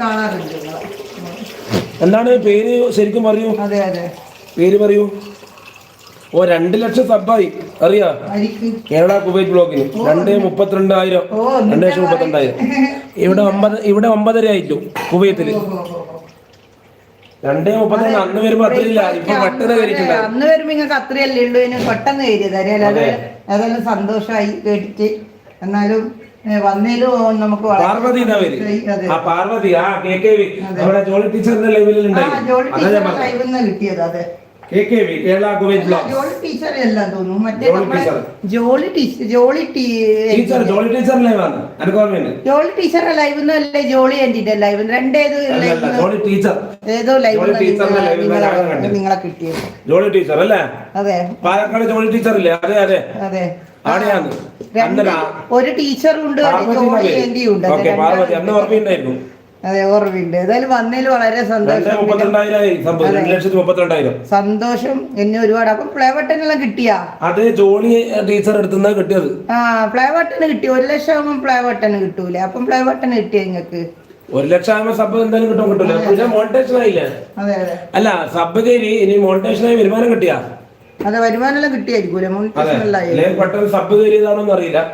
കാണാറുണ്ട്. എന്താണ് പേര് ശരിക്കും പറയൂ? അതെ അതെ, പേര് പറയൂ. ഓ 2 ലക്ഷം സബ്ബായി അറിയാ കേരള കുവൈറ്റ് ബ്ലോക്കിന് 2,32,000 2,32,000. ഇവിടെ 9.5 ആയിട്ടു കുവൈത്തില്. 2,32 അന്ന് വരുമ്പോ അത്രയില്ല, ഇപ്പൊ പെട്ടെന്ന് കയറിയിട്ടുണ്ടാവും. അന്ന് വരുമ്പോ നിങ്ങൾക്ക് അത്രയല്ലേ ഉള്ളൂ, പെട്ടെന്ന് കയറിയത്. അതെല്ലാം സന്തോഷമായി കേട്ടിട്ട്. എന്നാലും വന്നേലും നമുക്ക് പാർവതി പാർവതി നമ്മുടെ ജോളി ടീച്ചറിന്റെ ലൈവിലുണ്ടായി. കിട്ടിയത്. അതെ, Kerala Kuwait blog Jolly teacher എല്ലാം തോന്നുന്നു. മറ്റേ ജോളി ടീച്ചർ ലൈവാണ്. ജോളി ടീച്ചറുടെ ലൈവ് അല്ലേ, ജോളി ആന്റിന്റെ ലൈവ് രണ്ടേതോ ഏതോ ലൈവ് നിങ്ങളെ കിട്ടിയത്. ജോളി ടീച്ചർ അല്ലേ? അതെ, പാലക്കാട് ജോളി ടീച്ചർ ഇല്ലേ? അതെ അതെ അതെ. ആടെയാണ്. ഒരു ടീച്ചറുണ്ട്, ജോളി ആന്റിയും ഉണ്ട്. പാർവതി അന്ന് ഓർമ്മയുണ്ടായിരുന്നു. അതെ, ഓർമ്മയുണ്ട്. ഏതായാലും വന്നതിൽ വളരെ സന്തോഷം. 2,32,000 സന്തോഷം എന്നെ ഒരുപാട്. അപ്പൊ പ്ലേ ബട്ടൺ എല്ലാം കിട്ടിയാ? അത് ജോളി ടീച്ചർ എടുത്തുന്ന കിട്ടിയത്. പ്ലേ ബട്ടൺ കിട്ടി. 1 ലക്ഷം ആകുമ്പോൾ പ്ലേ ബട്ടൺ കിട്ടൂലേ? അപ്പം പ്ലേ ബട്ടൺ കിട്ടിയ നിങ്ങൾക്ക് 1 ലക്ഷം ആകുമ്പോൾ സബ് എന്തായാലും കിട്ടൂല. മോണിറ്റേഷൻ ആയില്ലേ? അതെ അതെ. അല്ല, സബ് കയറി ഇനി മോണിറ്റേഷനായി വരുമാനം കിട്ടിയാ? അതെ, വരുമാനം എല്ലാം കിട്ടിയായിരിക്കൂലേ? മോണിറ്റേഷൻ എല്ലാം പെട്ടെന്ന് സബ് കയറിയതാണോന്ന് അറിയില്ല.